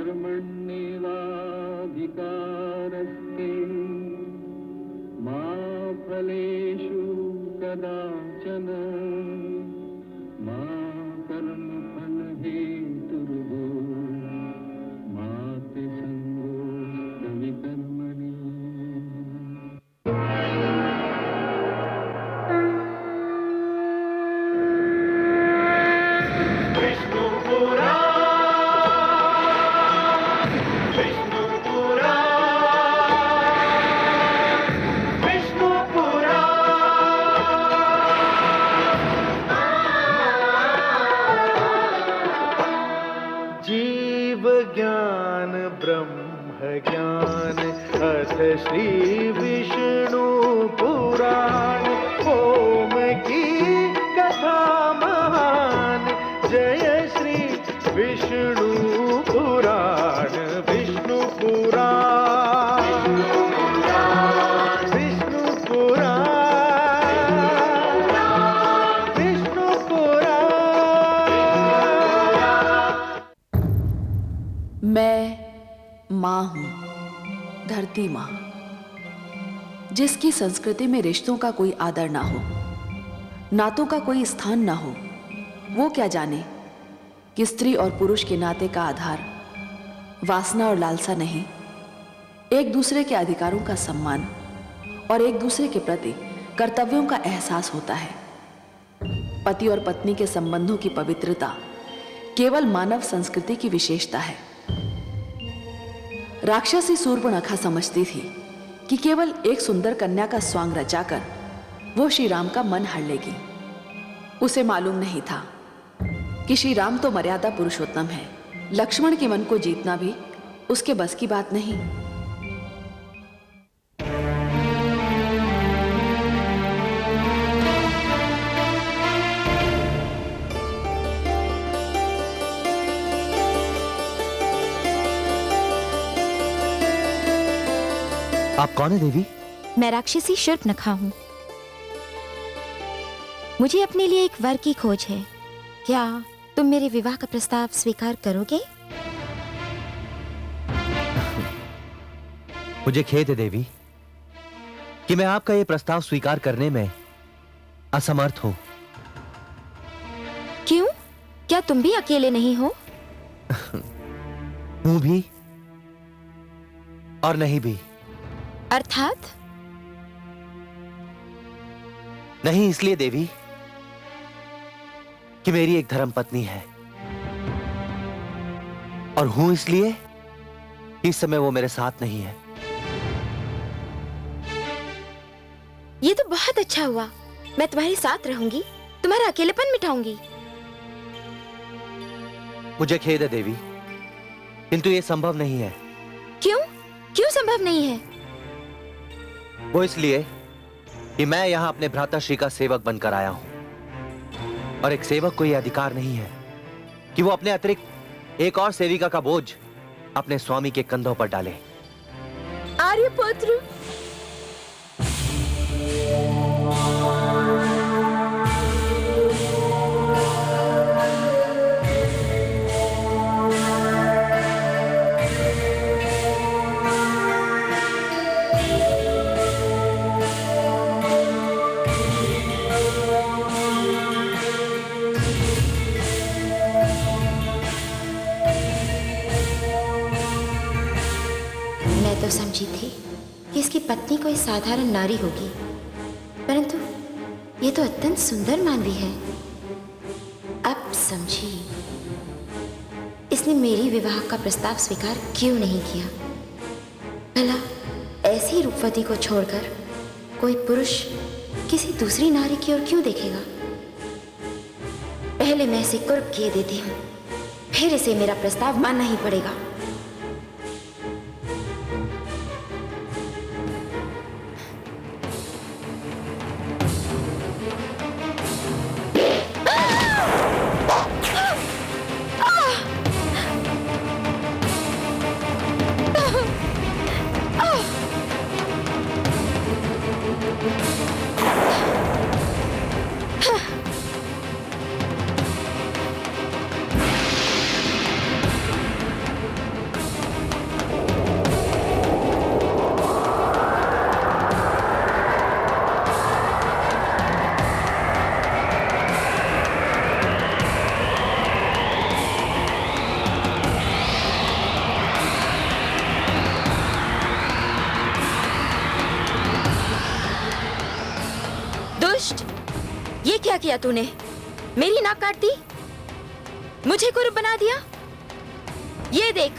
कर्मण्येवाधिकारस्ते मा फलेषु कदाचन मा कर्मफलहेतुर्भो मा ते सङ्गोऽस्त्वविकर्मणि। ज्ञान ब्रह्म ज्ञान अथ श्री विष्णु पुराण ओम की कथा महान जय श्री विष्णु पुराण विष्णु पुराण विष्णु पुराण विष्णु पुराण। मैं माँ हूँ, धरती माँ, जिसकी संस्कृति में रिश्तों का कोई आदर ना हो, नातों का कोई स्थान ना हो। वो क्या जाने कि स्त्री और पुरुष के नाते का आधार वासना और लालसा नहीं, एक दूसरे के अधिकारों का सम्मान और एक दूसरे के प्रति कर्तव्यों का एहसास होता है। पति और पत्नी के संबंधों की पवित्रता केवल मानव संस्कृति की विशेषता है। राक्षसी सूर्पणखा समझती थी कि केवल एक सुंदर कन्या का स्वांग रचाकर वो श्री राम का मन हर लेगी। उसे मालूम नहीं था कि श्री राम तो मर्यादा पुरुषोत्तम है। लक्ष्मण के मन को जीतना भी उसके बस की बात नहीं। आप कौन है देवी? मैं राक्षसी शूर्पणखा हूँ। मुझे अपने लिए एक वर की खोज है। क्या तुम मेरे विवाह का प्रस्ताव स्वीकार करोगे? मुझे खेद है देवी कि मैं आपका यह प्रस्ताव स्वीकार करने में असमर्थ हूं। क्यों? क्या तुम भी अकेले नहीं हो? हूं भी और नहीं भी। अर्थात? नहीं इसलिए देवी कि मेरी एक धर्मपत्नी है, और हूं इसलिए कि इस समय वो मेरे साथ नहीं है। ये तो बहुत अच्छा हुआ। मैं तुम्हारे साथ रहूंगी, तुम्हारा अकेलेपन मिटाऊंगी। मुझे खेद है देवी, किंतु ये संभव नहीं है। क्यों? क्यों संभव नहीं है? वो इसलिए कि मैं यहां अपने भ्राताश्री का सेवक बनकर आया हूं, और एक सेवक को यह अधिकार नहीं है कि वो अपने अतिरिक्त एक और सेविका का बोझ अपने स्वामी के कंधों पर डाले। आर्यपुत्र, मैं तो समझी थी कि इसकी पत्नी कोई साधारण नारी होगी, परंतु ये तो अत्यंत सुंदर मानवी है। अब समझी इसने मेरी विवाह का प्रस्ताव स्वीकार क्यों नहीं किया। भला ऐसी रूपवती को छोड़कर कोई पुरुष किसी दूसरी नारी की ओर क्यों देखेगा? पहले मैं इसे कुर्ब किए देती हूँ, फिर इसे मेरा प्रस्ताव मानना ही पड़ेगा। किया तूने? मेरी नाक काट दी, मुझे कुरूप बना दिया। ये देख।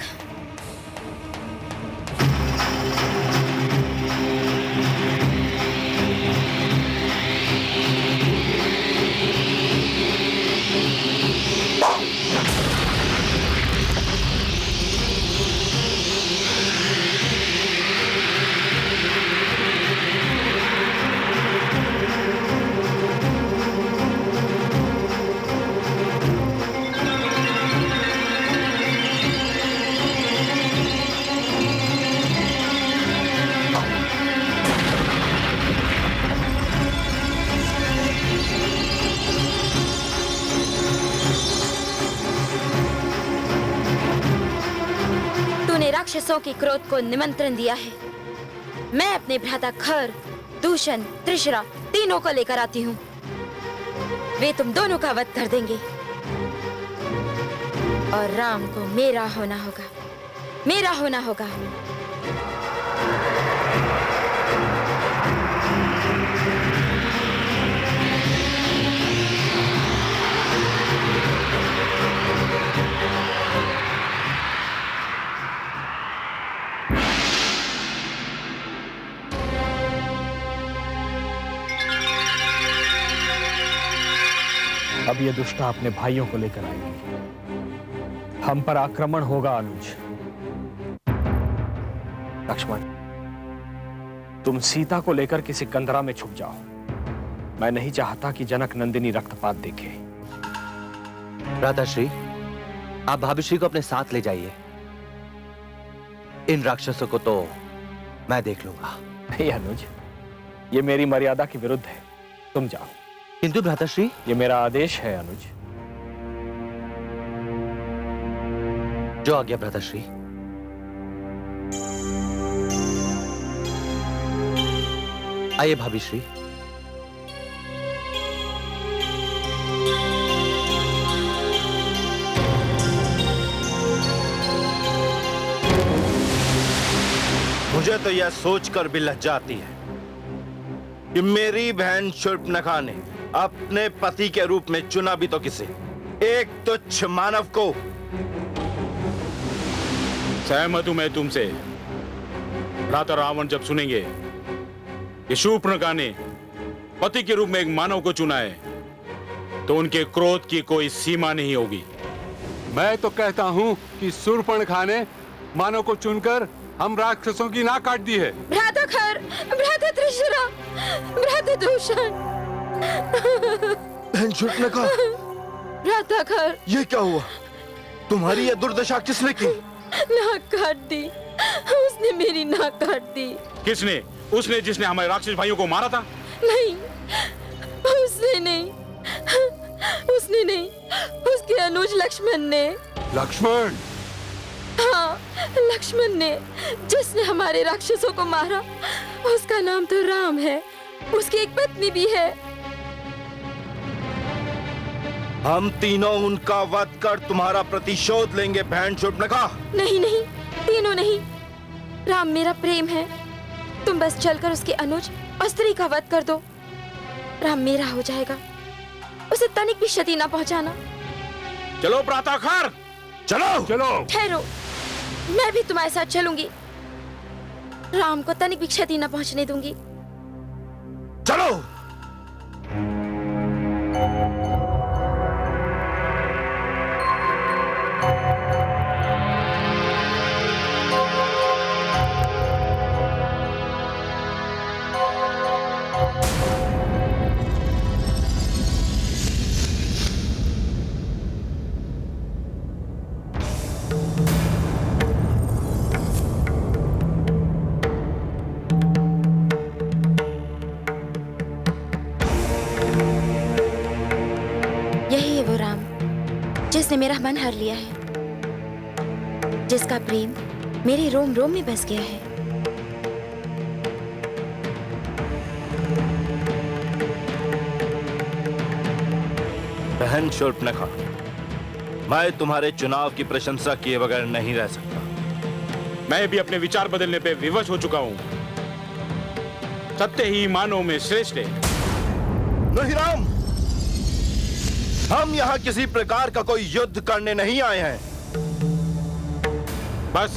राक्षसों के क्रोध को निमंत्रण दिया है। मैं अपने भ्राता खर, दूषण, त्रिशरा तीनों को लेकर आती हूँ। वे तुम दोनों का वध कर देंगे और राम को मेरा होना होगा, मेरा होना होगा। अब ये दुष्टा अपने भाइयों को लेकर आएगी। हम पर आक्रमण होगा अनुज। लक्ष्मण, तुम सीता को लेकर किसी कंदरा में छुप जाओ। मैं नहीं चाहता कि जनक नंदिनी रक्तपात देखे। भ्राताश्री, आप भाभीश्री को अपने साथ ले जाइए। इन राक्षसों को तो मैं देख लूंगा। नहीं अनुज, ये मेरी मर्यादा के विरुद्ध है। तुम जाओ। किंतु भ्राताश्री, ये मेरा आदेश है अनुज। जो आज्ञा भ्राताश्री। आइए भाभीश्री। मुझे तो यह सोचकर भी लज्जा आती है कि मेरी बहन शूर्पणखा ने अपने पति के रूप में चुना भी तो किसे, एक तुच्छ मानव को। सहमत हूं मैं तुमसे। भ्राता रावण जब सुनेंगे कि शूर्पणखा ने पति के रूप में एक मानव को चुना है, तो उनके क्रोध की कोई सीमा नहीं होगी। मैं तो कहता हूं कि शूर्पणखा ने मानव को चुनकर हम राक्षसों की नाक काट दी है। भ्राता खर, भ्राता त्रिशरा, भ्राता दूषण। बहन शूर्पणखा, भ्राता खर, ये क्या हुआ? तुम्हारी यह दुर्दशा किसने की? नाक काट दी, उसने मेरी नाक काट दी। किसने? उसने जिसने हमारे राक्षस भाइयों को मारा था? नहीं, उसने नहीं, उसने नहीं, उसके अनुज लक्ष्मण ने। लक्ष्मण? हाँ, लक्ष्मण ने, जिसने हमारे राक्षसों को मारा। उसका नाम तो राम है, उसकी एक पत्नी भी है। हम तीनों उनका वध कर तुम्हारा प्रतिशोध लेंगे बहन शूर्पणखा। नहीं नहीं, तीनों नहीं। राम मेरा प्रेम है। तुम बस चलकर उसके अनुज और स्त्री का वध कर दो। राम मेरा हो जाएगा। उसे तनिक भी क्षति ना पहुंचाना। चलो भ्राता खर, चलो चलो। ठहरो, मैं भी तुम्हारे साथ चलूंगी। राम को तनिक भी क्षति ना पहुंचने दूंगी। चलो। जिसने मेरा मन हर लिया है, जिसका प्रेम मेरे रोम रोम में बस गया है। बहन शूर्पणखा, मैं तुम्हारे चुनाव की प्रशंसा किए बगैर नहीं रह सकता। मैं भी अपने विचार बदलने पे विवश हो चुका हूं। सत्य ही मानव में श्रेष्ठ है। नहीं राम, हम यहाँ किसी प्रकार का कोई युद्ध करने नहीं आए हैं। बस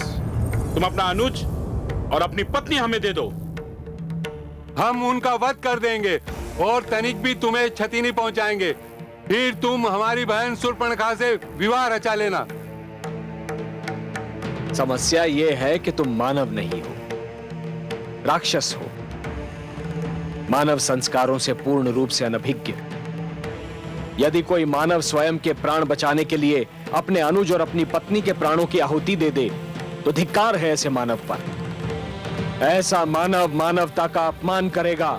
तुम अपना अनुज और अपनी पत्नी हमें दे दो। हम उनका वध कर देंगे और तनिक भी तुम्हें क्षति नहीं पहुंचाएंगे। फिर तुम हमारी बहन शूर्पणखा से विवाह रचा लेना। समस्या यह है कि तुम मानव नहीं हो, राक्षस हो, मानव संस्कारों से पूर्ण रूप से अनभिज्ञ। यदि कोई मानव स्वयं के प्राण बचाने के लिए अपने अनुज और अपनी पत्नी के प्राणों की आहुति दे दे तो धिक्कार है ऐसे मानव पर। ऐसा मानव मानवता का अपमान करेगा।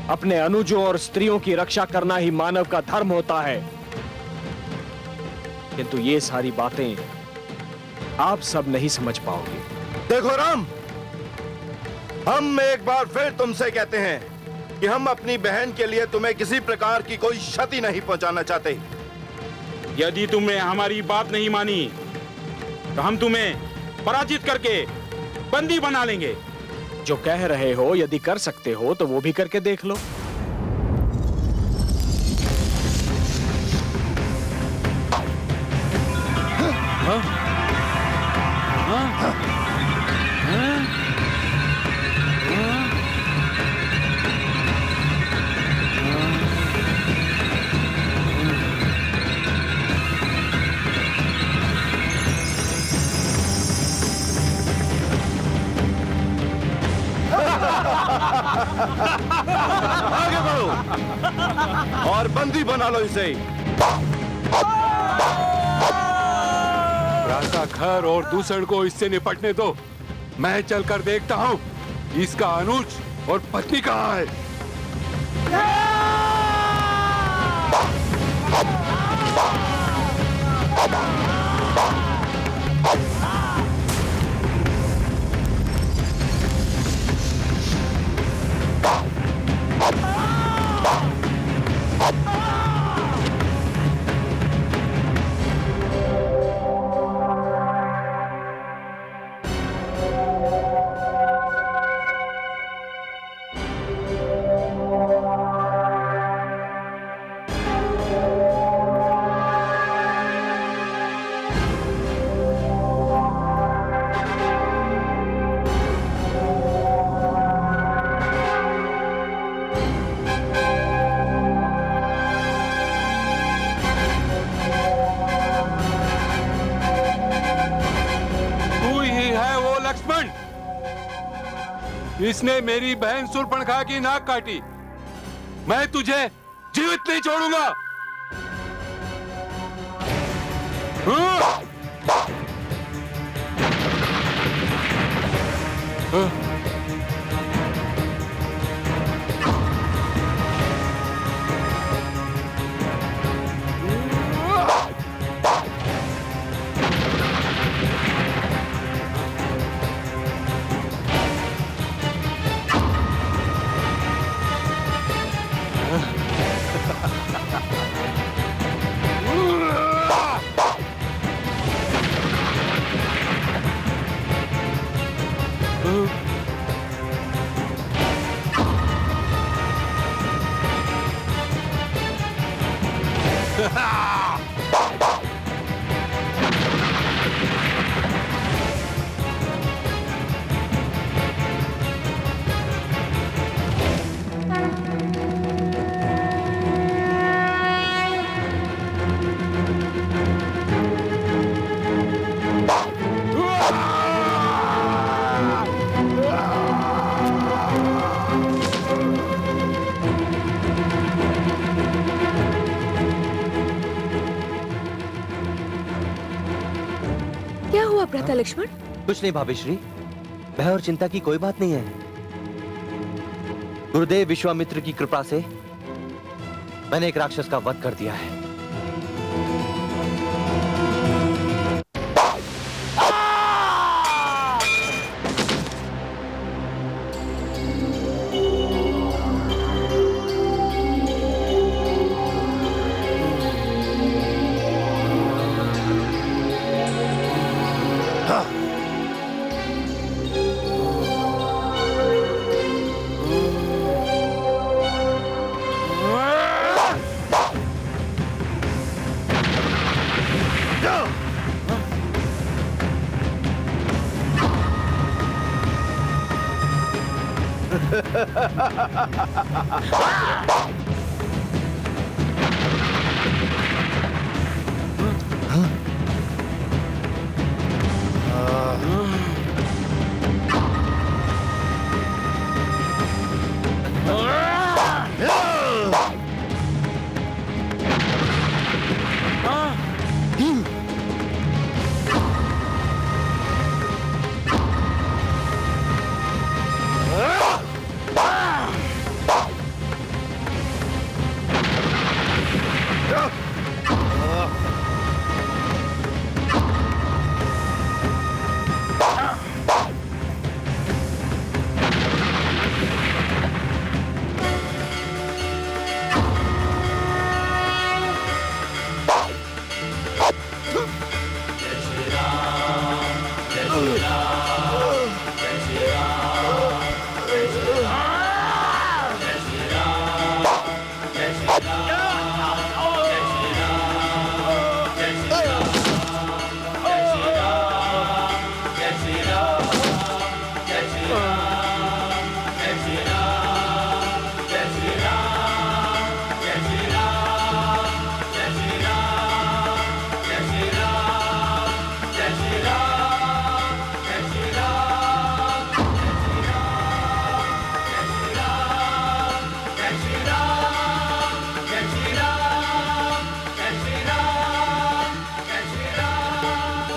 अपने अनुजों और स्त्रियों की रक्षा करना ही मानव का धर्म होता है। किंतु ये सारी बातें आप सब नहीं समझ पाओगे। देखो राम, हम एक बार फिर तुमसे कहते हैं कि हम अपनी बहन के लिए तुम्हें किसी प्रकार की कोई क्षति नहीं पहुंचाना चाहते। यदि तुमने हमारी बात नहीं मानी तो हम तुम्हें पराजित करके बंदी बना लेंगे। जो कह रहे हो यदि कर सकते हो तो वो भी करके देख लो। आगे बढ़ो और बंदी बना लो इसे। राजा खर और दूसर को इससे निपटने दो। मैं चलकर देखता हूँ इसका अनुज और पत्नी कहाँ है। इसने मेरी बहन शूर्पणखा की नाक काटी। मैं तुझे जीवित नहीं छोड़ूंगा। क्या हुआ भ्राता लक्ष्मण? कुछ नहीं भाभीश्री, भय और चिंता की कोई बात नहीं है। गुरुदेव विश्वामित्र की कृपा से मैंने एक राक्षस का वध कर दिया है।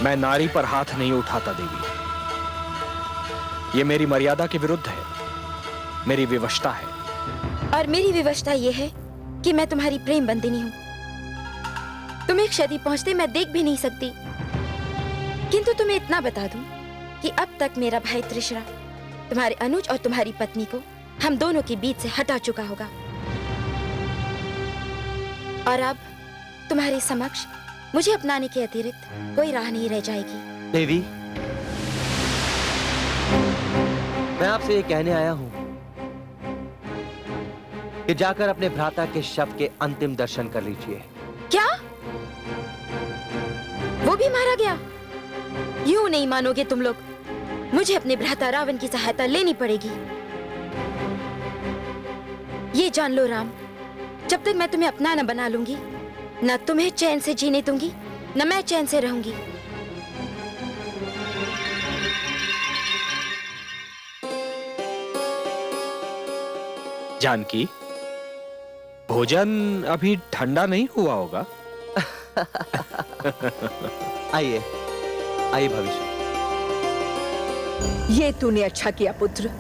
मैं नारी पर हाथ नहीं उठाता देवी। ये मेरी मर्यादा के विरुद्ध है, मेरी विवशता है। और मेरी विवशता ये है कि मैं तुम्हारी प्रेम बंदिनी हूँ। तुम्हें क्षति पहुंचते मैं देख भी नहीं सकती, किंतु तुम्हें इतना बता दूं कि अब तक मेरा भाई त्रिशरा तुम्हारे अनुज और तुम्हारी पत्नी को हम दोनों के बीच से हटा चुका होगा। और अब तुम्हारे समक्ष मुझे अपनाने के अतिरिक्त कोई राह नहीं रह जाएगी। देवी, मैं आपसे ये कहने आया हूं कि जाकर अपने भ्राता के शव के अंतिम दर्शन कर लीजिए। क्या? वो भी मारा गया? यूं नहीं मानोगे तुम लोग। मुझे अपने भ्राता रावण की सहायता लेनी पड़ेगी। ये जान लो राम, जब तक मैं तुम्हें अपना न बना लूंगी, न तुम्हें चैन से जीने दूंगी, न मैं चैन से रहूंगी। जानकी, भोजन अभी ठंडा नहीं हुआ होगा। आइए आइए भविष्य। ये तूने अच्छा किया पुत्र,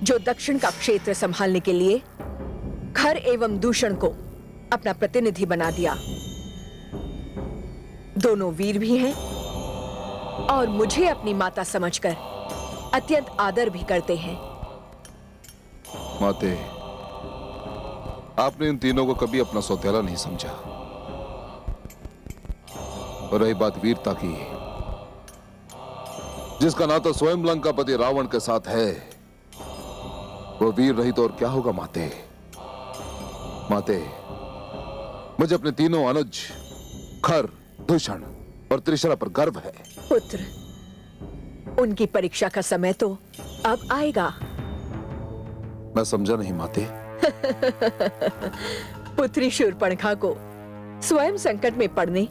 जो दक्षिण का क्षेत्र संभालने के लिए खर एवं दूषण को अपना प्रतिनिधि बना दिया। दोनों वीर भी हैं और मुझे अपनी माता समझकर अत्यंत आदर भी करते हैं। माते, आपने इन तीनों को कभी अपना सौतेला नहीं समझा। और रही बात वीरता की, जिसका नाता स्वयं लंकापति रावण के साथ है, वो वीर रही तो और क्या होगा माते। माते, मुझे अपने तीनों अनुज खर, दूषण और त्रिशरा पर गर्व है। पुत्र, उनकी परीक्षा का समय तो अब आएगा। मैं समझा नहीं माते। पुत्री शूर्पणखा को स्वयं संकट में पड़ने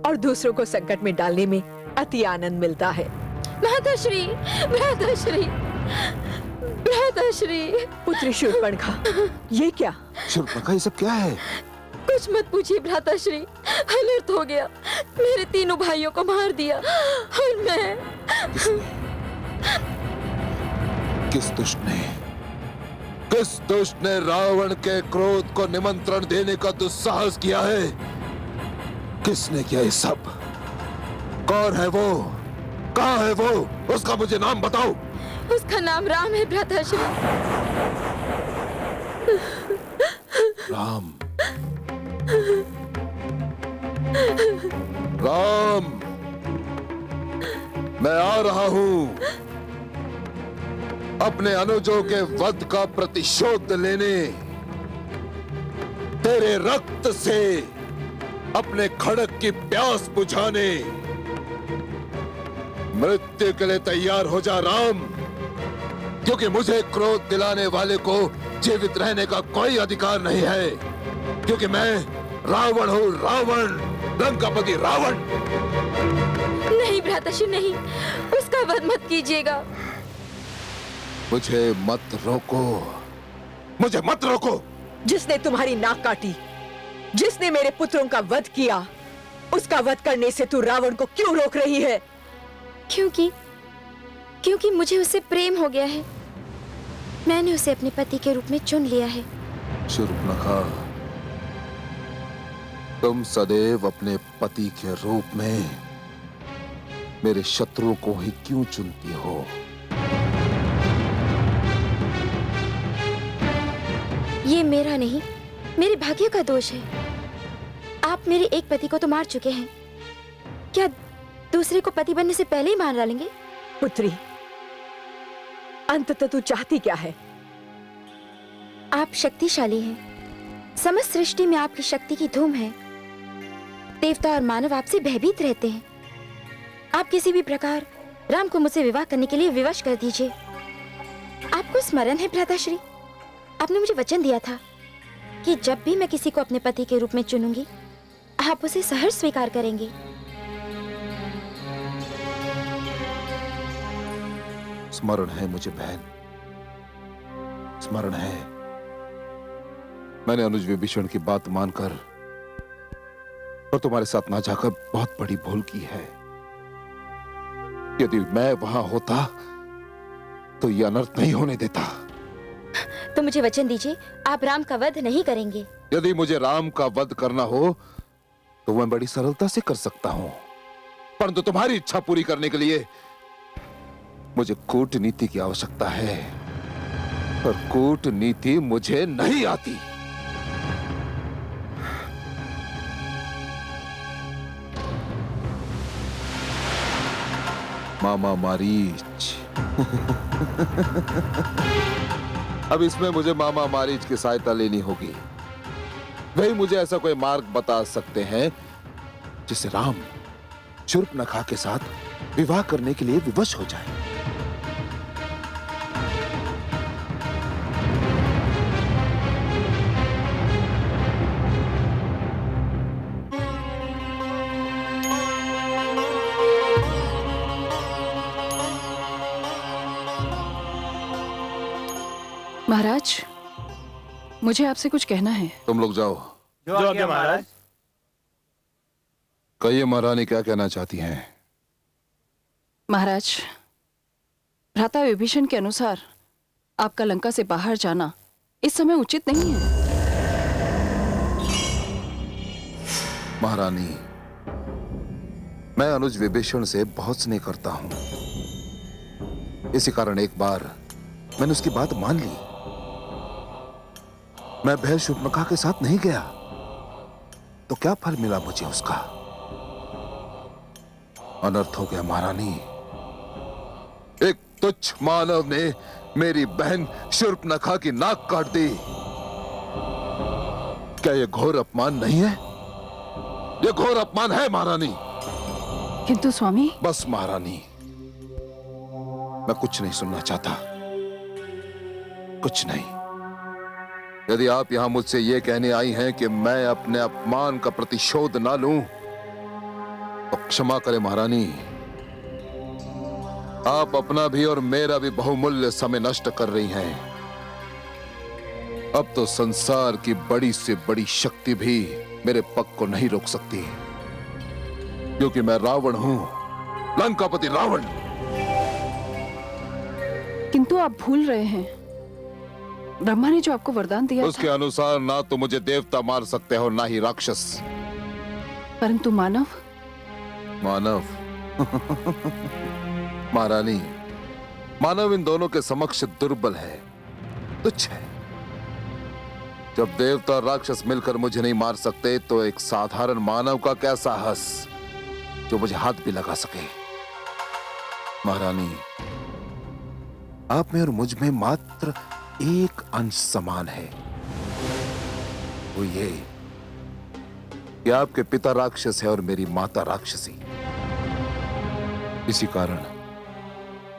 और दूसरों को संकट में डालने में अति आनंद मिलता है। भ्राताश्री, भ्राताश्री, भ्राताश्री। पुत्री शूर्पणखा, ये क्या? शूर्पणखा, ये सब क्या है? कुछ मत पूछिए भ्राताश्री, अनर्थ हो गया। मेरे तीनों भाइयों को मार दिया और मैं। किस दुष्ट ने रावण के क्रोध को निमंत्रण देने का दुस्साहस किया है? किसने किया ये सब? कौन है वो? कहाँ है वो? उसका मुझे नाम बताओ। उसका नाम राम है भ्राताश्री। राम। राम, मैं आ रहा हूं अपने अनुजों के वध का प्रतिशोध लेने। तेरे रक्त से अपने खड़क की प्यास बुझाने मृत्यु के लिए तैयार हो जा राम, क्योंकि मुझे क्रोध दिलाने वाले को जीवित रहने का कोई अधिकार नहीं है, क्योंकि मैं रावण हूं, रावण, लंकापति रावण। नहीं भ्राताश्री नहीं, उसका वध मत कीजिएगा। मुझे मत रोको, मुझे मत रोको। जिसने तुम्हारी नाक काटी, जिसने मेरे पुत्रों का वध किया, उसका वध करने से तू रावण को क्यों रोक रही है? क्योंकि मुझे उससे प्रेम हो गया है। मैंने उसे अपने पति के रूप में चुन लिया है। शूर्पणखा, तुम सदैव अपने पति के रूप में मेरे शत्रु को ही क्यों चुनती हो? ये मेरा नहीं, मेरे भाग्य का दोष है। आप मेरे एक पति को तो मार चुके हैं, क्या दूसरे को पति बनने से पहले ही मार डालेंगे? पुत्री, अंततः तू चाहती क्या है? आप शक्तिशाली हैं। समस्त सृष्टि में आपकी शक्ति की धूम है। देवता और मानव आपसे भयभीत रहते हैं। आप किसी भी प्रकार राम को मुझसे विवाह करने के लिए विवश कर दीजिए। आपको स्मरण है भ्राताश्री, आपने मुझे वचन दिया था कि जब भी मैं किसी को अपने पति के रूप में चुनूंगी, आप उसे सहर्ष स्वीकार करेंगे। स्मरण है मुझे बहन, स्मरण है। मैंने अनुज विभीषण की बात मानकर और तुम्हारे साथ ना जाकर बहुत बड़ी भूल की है। यदि मैं वहां होता तो यह अनर्थ नहीं होने देता। तो मुझे वचन दीजिए, आप राम का वध नहीं करेंगे। यदि मुझे राम का वध करना हो तो मैं बड़ी सरलता से कर सकता हूं, परंतु तुम्हारी इच्छा पूरी करने के लिए मुझे कूटनीति की आवश्यकता है, और कूटनीति मुझे नहीं आती। मामा मारीच। अब इसमें मुझे मामा मारीच की सहायता लेनी होगी। वही मुझे ऐसा कोई मार्ग बता सकते हैं जिससे राम शूर्पणखा के साथ विवाह करने के लिए विवश हो जाए। महाराज, मुझे आपसे कुछ कहना है। तुम लोग जाओ। जो आज्ञा महाराज। कहिए महारानी क्या कहना चाहती हैं? महाराज, भ्राता विभीषण के अनुसार आपका लंका से बाहर जाना इस समय उचित नहीं है। महारानी, मैं अनुज विभीषण से बहुत स्नेह करता हूं। इसी कारण एक बार मैंने उसकी बात मान ली। मैं बहन शूर्पणखा के साथ नहीं गया तो क्या फल मिला मुझे उसका? अनर्थ हो गया महारानी। एक तुच्छ मानव ने मेरी बहन शूर्पणखा की नाक काट दी। क्या यह घोर अपमान नहीं है? यह घोर अपमान है महारानी। किंतु स्वामी। बस महारानी, मैं कुछ नहीं सुनना चाहता, कुछ नहीं। यदि आप यहां मुझसे यह कहने आई हैं कि मैं अपने अपमान का प्रतिशोध ना लूं, तो क्षमा करें महारानी, आप अपना भी और मेरा भी बहुमूल्य समय नष्ट कर रही हैं। अब तो संसार की बड़ी से बड़ी शक्ति भी मेरे पग को नहीं रोक सकती, क्योंकि मैं रावण हूं, लंकापति रावण। किंतु आप भूल रहे हैं, ब्रह्मा ने जो आपको वरदान दिया उसके अनुसार ना तो मुझे देवता मार सकते हो, ना ही राक्षस। परंतु मानव। मानव महारानी, मानव इन दोनों के समक्ष दुर्बल है, तुच्छ है। जब देवता और राक्षस मिलकर मुझे नहीं मार सकते, तो एक साधारण मानव का क्या साहस जो मुझे हाथ भी लगा सके। महारानी, आप में और मुझ में मात्र एक अंश समान है, वो ये कि आपके पिता राक्षस है और मेरी माता राक्षसी। इसी कारण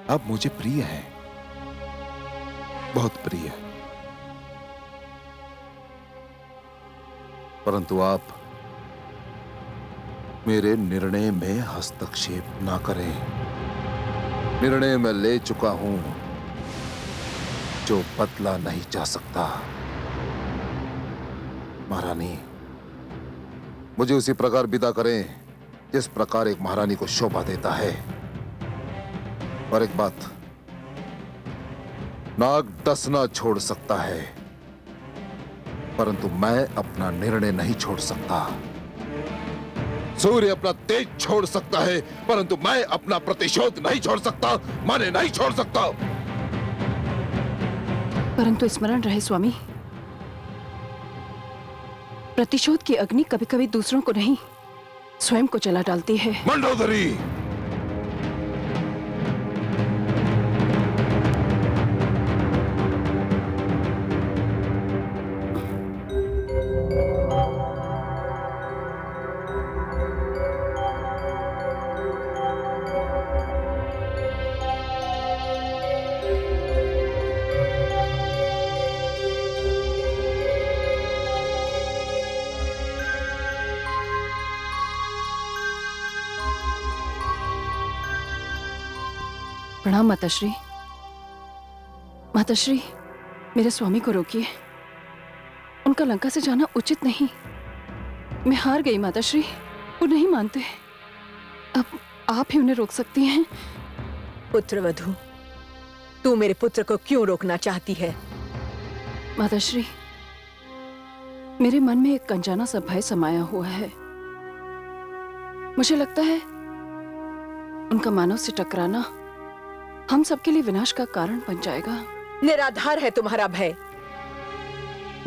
आप मुझे प्रिय हैं, बहुत प्रिय। परंतु आप मेरे निर्णय में हस्तक्षेप ना करें। निर्णय मैं ले चुका हूं जो बदला नहीं जा सकता। महारानी, मुझे उसी प्रकार विदा करें जिस प्रकार एक महारानी को शोभा देता है। और एक बात, नाग डसना छोड़ सकता है, परंतु मैं अपना निर्णय नहीं छोड़ सकता। सूर्य अपना तेज छोड़ सकता है, परंतु मैं अपना प्रतिशोध नहीं छोड़ सकता, माने नहीं छोड़ सकता। परंतु स्मरण रहे स्वामी, प्रतिशोध की अग्नि कभी कभी दूसरों को नहीं, स्वयं को जला डालती है। मंडोदरी, प्रणाम माताश्री। माताश्री, मेरे स्वामी को रोकिए, उनका लंका से जाना उचित नहीं। मैं हार गई माताश्री, वो नहीं मानते। अब आप ही उन्हें रोक सकती हैं। पुत्रवधू, तू मेरे पुत्र को क्यों रोकना चाहती है? माताश्री, मेरे मन में एक अनजाना सा भय समाया हुआ है। मुझे लगता है उनका मानव से टकराना हम सबके लिए विनाश का कारण बन जाएगा। निराधार है तुम्हारा भय।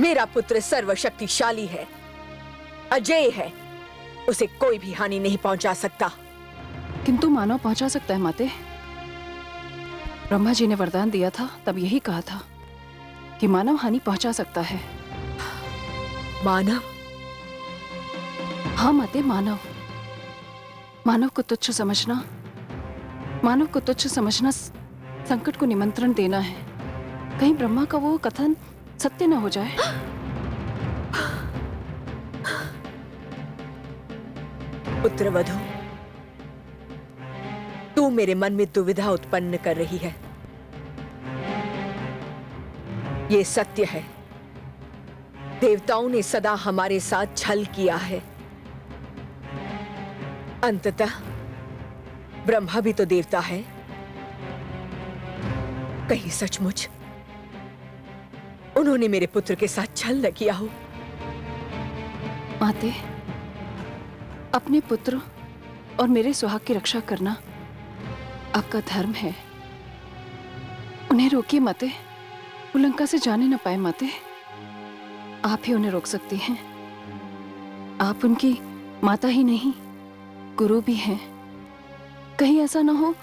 मेरा पुत्र सर्वशक्तिशाली है, अजेय है, उसे कोई भी हानि नहीं पहुंचा सकता। किंतु मानव पहुंचा सकता है माते। ब्रह्मा जी ने वरदान दिया था, तब यही कहा था कि मानव हानि पहुंचा सकता है। मानव? हाँ माते, मानव। मानव को तुच्छ समझना, मानव को तुच्छ समझना संकट को निमंत्रण देना है। कहीं ब्रह्मा का वो कथन सत्य न हो जाए। पुत्रवधू, तू मेरे मन में दुविधा उत्पन्न कर रही है। ये सत्य है, देवताओं ने सदा हमारे साथ छल किया है। अंततः ब्रह्मा भी तो देवता है। कहीं सचमुच उन्होंने मेरे पुत्र के साथ छल न किया हो? माते, अपने पुत्र और मेरे सुहाग की रक्षा करना आपका धर्म है। उन्हें रोकिए माते, वो लंका से जाने न पाए माते। आप ही उन्हें रोक सकती हैं। आप उनकी माता ही नहीं, गुरु भी हैं। कहीं ऐसा ना हो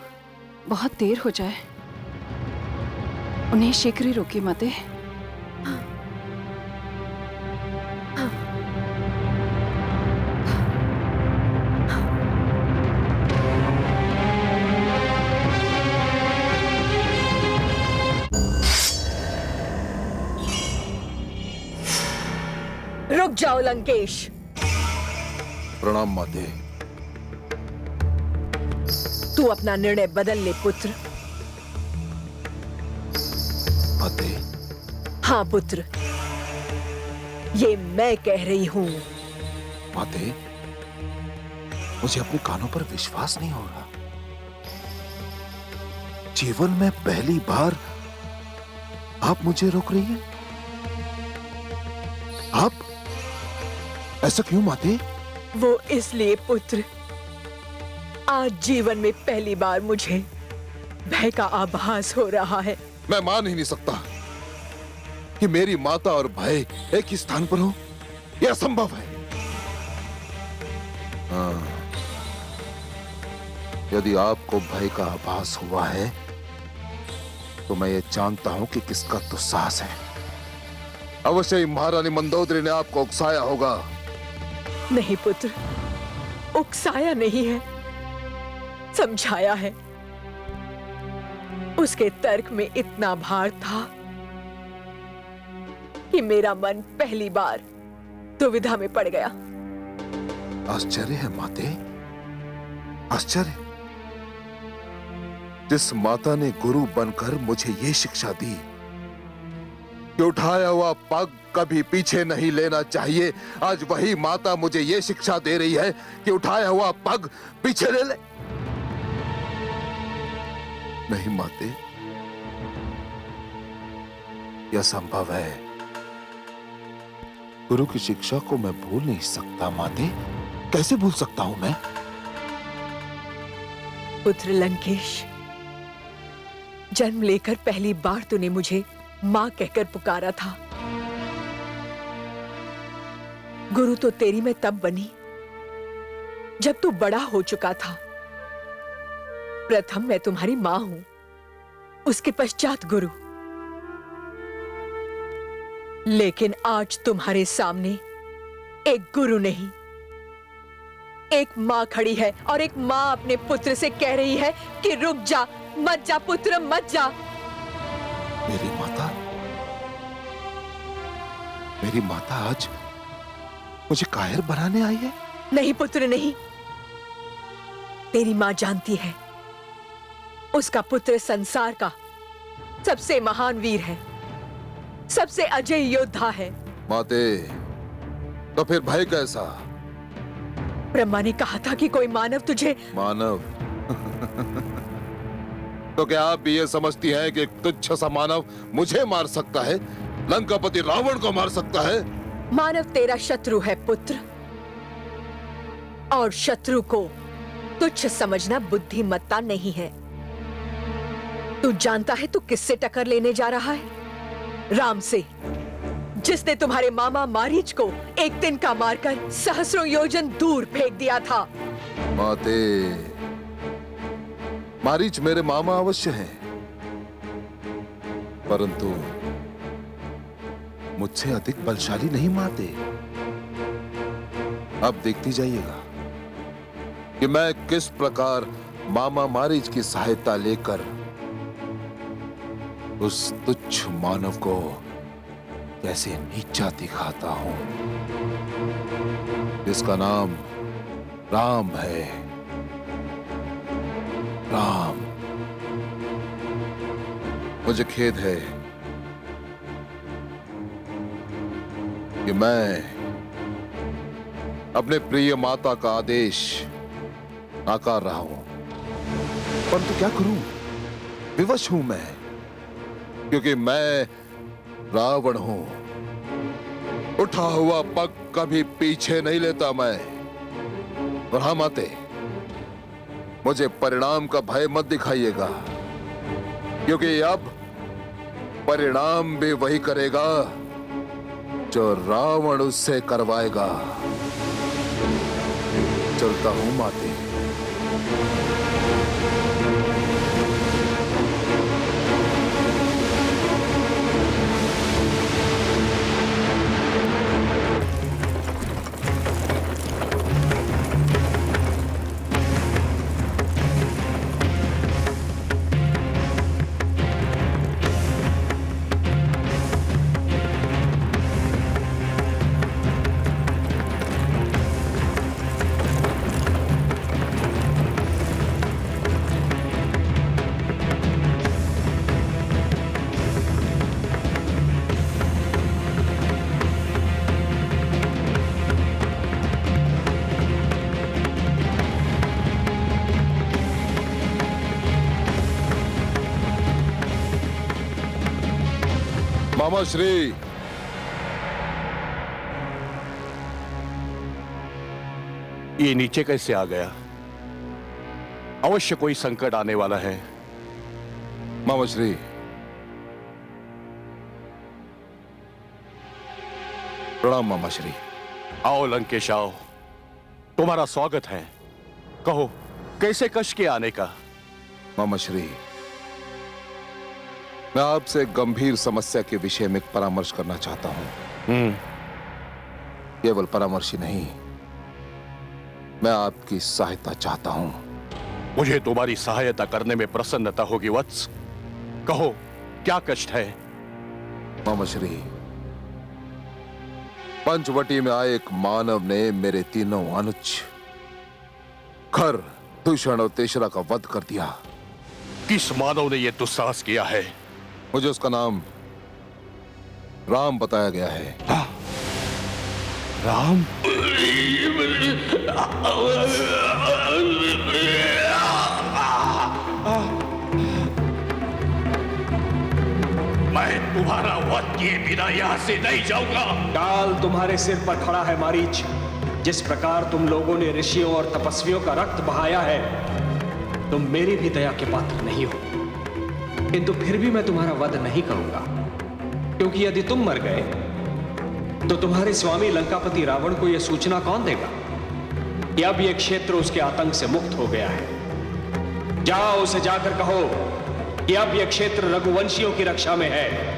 बहुत देर हो जाए। उन्हें शीघ्र ही रोकिए माते। रुक जाओ लंकेश। प्रणाम माते। तू अपना निर्णय बदल ले पुत्र। माते? हाँ पुत्र, ये मैं कह रही हूं। माते, मुझे अपने कानों पर विश्वास नहीं हो रहा। जीवन में पहली बार आप मुझे रोक रही हैं। आप ऐसा क्यों माते? वो इसलिए पुत्र, आज जीवन में पहली बार मुझे भय का आभास हो रहा है। मैं मान ही नहीं सकता कि मेरी माता और भय एक ही स्थान पर हो। यह असंभव है। हाँ, यदि आपको भय का आभास हुआ है तो मैं ये जानता हूं कि किसका दुस्साहस है। अवश्य ही महारानी मंदोदरी ने आपको उकसाया होगा। नहीं पुत्र, उकसाया नहीं है, समझाया है। उसके तर्क में इतना भार था कि मेरा मन पहली बार दुविधा में पड़ गया। आश्चर्य है माते, आश्चर्य। जिस माता ने गुरु बनकर मुझे ये शिक्षा दी कि उठाया हुआ पग कभी पीछे नहीं लेना चाहिए, आज वही माता मुझे ये शिक्षा दे रही है कि उठाया हुआ पग पीछे ले ले। नहीं माते, यह संभव है। गुरु की शिक्षा को मैं भूल नहीं सकता माते, कैसे भूल सकता हूं मैं? पुत्र लंकेश, जन्म लेकर पहली बार तूने मुझे मां कहकर पुकारा था। गुरु तो तेरी मैं तब बनी जब तू बड़ा हो चुका था। प्रथम मैं तुम्हारी मां हूं, उसके पश्चात गुरु। लेकिन आज तुम्हारे सामने एक गुरु नहीं, एक मां खड़ी है, और एक मां अपने पुत्र से कह रही है कि रुक जा, मत जा पुत्र, मत जा। मेरी माता, मेरी माता आज मुझे कायर बनाने आई है? नहीं पुत्र नहीं, तेरी मां जानती है उसका पुत्र संसार का सबसे महान वीर है, सबसे अजय योद्धा है। माते, तो फिर भय कैसा? ब्रह्मा ने कहा था कि कोई मानव तुझे। मानव? तो क्या आप भी ये समझती हैं कि एक तुच्छ सा मानव मुझे मार सकता है, लंकापति रावण को मार सकता है? मानव तेरा शत्रु है पुत्र, और शत्रु को तुच्छ समझना बुद्धिमत्ता नहीं है। तू जानता है तू किससे टक्कर लेने जा रहा है? राम से, जिसने तुम्हारे मामा मारीच को एक तिनका मारकर सहस्रों योजन दूर फेंक दिया था। माते, मारीच मेरे मामा अवश्य हैं, परंतु मुझसे अधिक बलशाली नहीं माते। अब देखती जाइएगा कि मैं किस प्रकार मामा मारीच की सहायता लेकर उस तुच्छ मानव को कैसे नीचा दिखाता हूं, जिसका नाम राम है। राम। मुझे खेद है कि मैं अपने प्रिय माता का आदेश नाकार रहा हूं, परंतु क्या करूं, विवश हूं मैं, क्योंकि मैं रावण हूं। उठा हुआ पग कभी पीछे नहीं लेता मैं। और हाँ माते, मुझे परिणाम का भय मत दिखाइएगा, क्योंकि अब परिणाम भी वही करेगा जो रावण उससे करवाएगा। चलता हूं माते। मामा श्री, ये नीचे कैसे आ गया? अवश्य कोई संकट आने वाला है। मामा श्री, प्रणाम मामा श्री। आओ लंकेश आओ, तुम्हारा स्वागत है। कहो कैसे कष्ट के आने का? मामा श्री, मैं आपसे गंभीर समस्या के विषय में परामर्श करना चाहता हूं। केवल परामर्श ही नहीं, मैं आपकी सहायता चाहता हूं। मुझे तुम्हारी सहायता करने में प्रसन्नता होगी वत्स। कहो क्या कष्ट है? मामा श्री, पंचवटी में आए एक मानव ने मेरे तीनों अनुज खर, दूषण और तेसरा का वध कर दिया। किस मानव ने यह दुस्साहस किया है? मुझे उसका नाम राम बताया गया है। हाँ? राम? मैं तुम्हारा वध किए बिना यहां से नहीं जाऊंगा। काल तुम्हारे सिर पर खड़ा है मारीच। जिस प्रकार तुम लोगों ने ऋषियों और तपस्वियों का रक्त बहाया है, तुम मेरी भी दया के पात्र नहीं हो। किंतु फिर भी मैं तुम्हारा वध नहीं करूंगा, क्योंकि यदि तुम मर गए तो तुम्हारे स्वामी लंकापति रावण को यह सूचना कौन देगा कि अब यह क्षेत्र उसके आतंक से मुक्त हो गया है। जाओ उसे जाकर कहो कि अब यह क्षेत्र रघुवंशियों की रक्षा में है।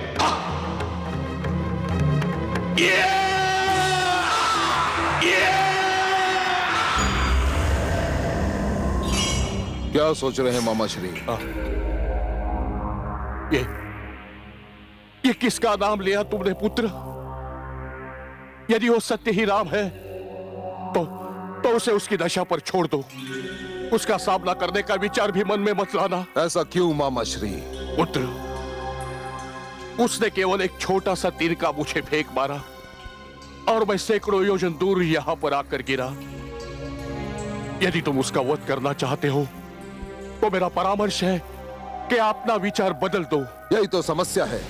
क्या सोच रहे हैं मामा श्री? ये किसका नाम लिया तुमने पुत्र? यदि वो सत्य ही राम है तो उसे उसकी दशा पर छोड़ दो। उसका सामना करने का विचार भी मन में मत लाना। ऐसा क्यों मामा श्री? पुत्र, उसने केवल एक छोटा सा तीर का मुझे फेंक मारा और मैं सैकड़ों योजन दूर यहां पर आकर गिरा। यदि तुम उसका वध करना चाहते हो तो मेरा परामर्श है कि अपना विचार बदल दो। यही तो समस्या है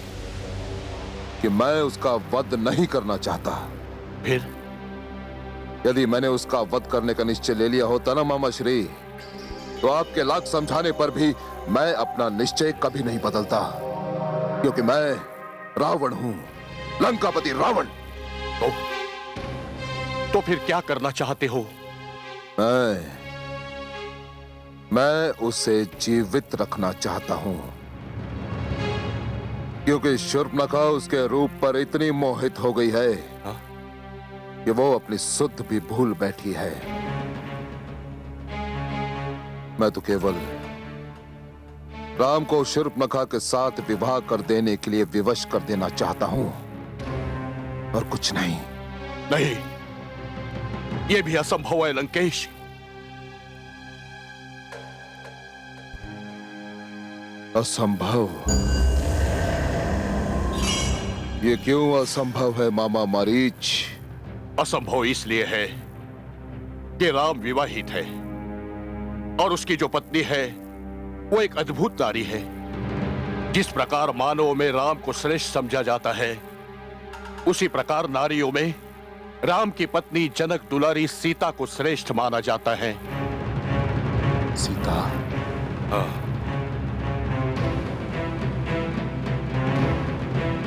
कि मैं उसका वध नहीं करना चाहता। फिर? यदि मैंने उसका वध करने का निश्चय ले लिया होता ना मामा श्री, तो आपके लाख समझाने पर भी मैं अपना निश्चय कभी नहीं बदलता, क्योंकि मैं रावण हूं, लंकापति रावण। तो फिर क्या करना चाहते हो? मैं उसे जीवित रखना चाहता हूं, क्योंकि शूर्पणखा उसके रूप पर इतनी मोहित हो गई है कि वो अपनी सुध भी भूल बैठी है। मैं तो केवल राम को शूर्पणखा के साथ विवाह कर देने के लिए विवश कर देना चाहता हूं, और कुछ नहीं। नहीं, यह भी असंभव है लंकेश। असंभव? ये क्यों असंभव है मामा मारीच? असंभव इसलिए है कि राम विवाहित है और उसकी जो पत्नी है वो एक अद्भुत नारी है। जिस प्रकार मानवों में राम को श्रेष्ठ समझा जाता है, उसी प्रकार नारियों में राम की पत्नी जनक दुलारी सीता को श्रेष्ठ माना जाता है। सीता? हाँ।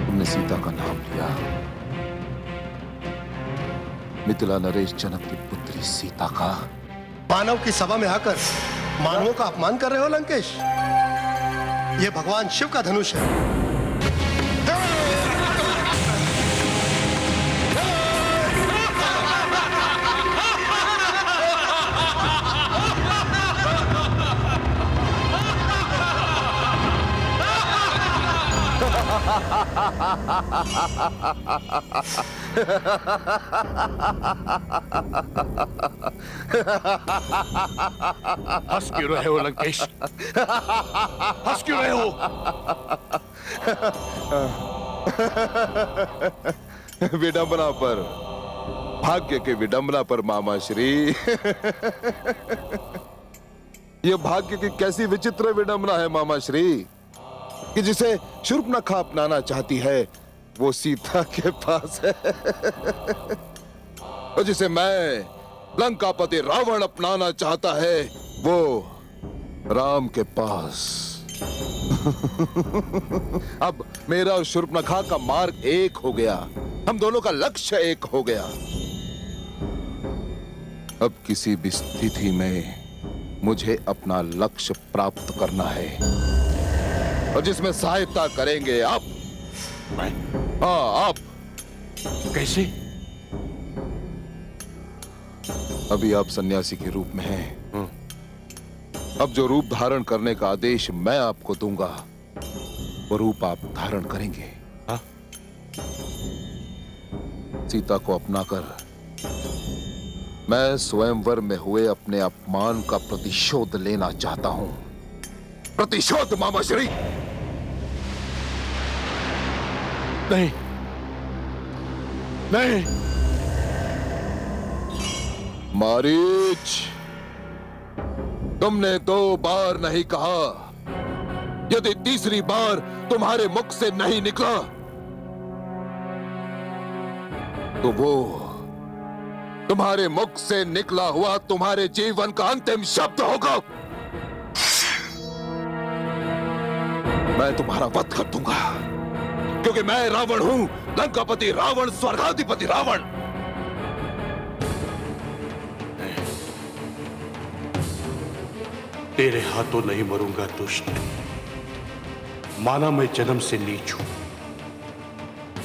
तुमने सीता का नाम लिया। मिथिला नरेश जनक की पुत्री सीता का? मानव की सभा में आकर मानवों का अपमान कर रहे हो लंकेश? यह भगवान शिव का धनुष है। हंस क्यों रहे हो लंकेश? हंस क्यों रहे हो? विडंबना पर, भाग्य के विडंबना पर मामा श्री। यह भाग्य की कैसी विचित्र विडंबना है मामा श्री, कि जिसे शूर्पणखा अपनाना चाहती है वो सीता के पास है, और जिसे मैं लंकापति रावण अपनाना चाहता है वो राम के पास। अब मेरा और शूर्पणखा का मार्ग एक हो गया, हम दोनों का लक्ष्य एक हो गया। अब किसी भी स्थिति में मुझे अपना लक्ष्य प्राप्त करना है, और जिसमें सहायता करेंगे आप। हाँ, आप। कैसे? अभी आप सन्यासी के रूप में हैं। अब जो रूप धारण करने का आदेश मैं आपको दूंगा, वो रूप आप धारण करेंगे। हाँ? सीता को अपनाकर मैं स्वयंवर में हुए अपने अपमान का प्रतिशोध लेना चाहता हूं। प्रतिशोध मामाश्री। नहीं, नहीं। मारीच, तुमने 2 बार नहीं कहा। यदि तीसरी बार तुम्हारे मुख से नहीं निकला तो वो तुम्हारे मुख से निकला हुआ तुम्हारे जीवन का अंतिम शब्द होगा। मैं तुम्हारा वध कर दूंगा, क्योंकि मैं रावण हूं, लंकापति रावण, स्वर्गाधिपति रावण। तेरे हाथों नहीं मरूंगा दुष्ट। माना मैं जन्म से नीच हूं,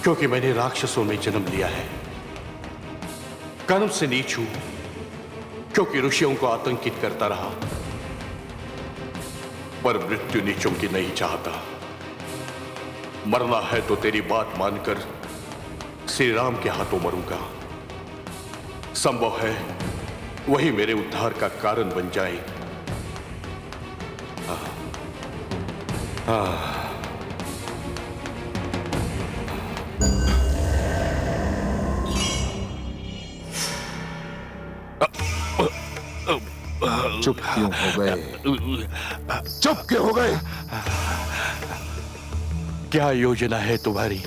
क्योंकि मैंने राक्षसों में जन्म लिया है। कर्म से नीच हूं, क्योंकि ऋषियों को आतंकित करता रहा। पर मृत्यु नीचों की नहीं चाहता। मरना है तो तेरी बात मानकर श्री राम के हाथों मरूंगा। संभव है वही मेरे उद्धार का कारण बन जाए। चुप क्यों हो गए? चुप क्यों हो गए? क्या योजना है तुम्हारी?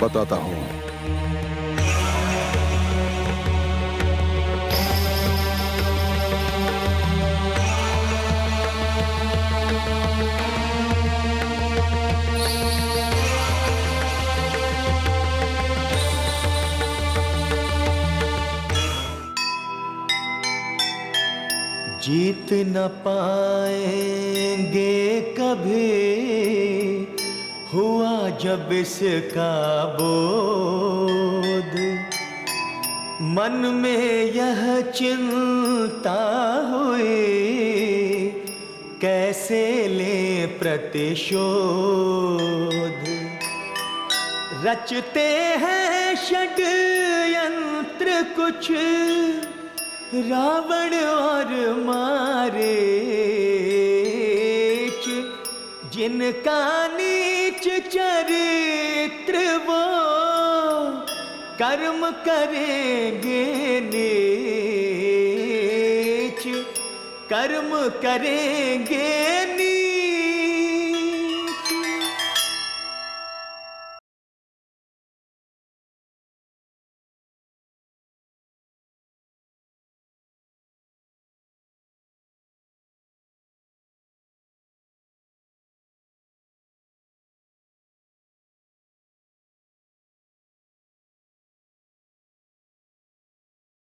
बताता हूं। जीत न पाएंगे कभी, हुआ जब इसका बोध। मन में यह चिंता हुई, कैसे ले प्रतिशोध। रचते हैं षड्यंत्र कुछ, रावण और मारीच, जिनका नीच चरित्र वो कर्म करेंगे नीच, कर्म करेंगे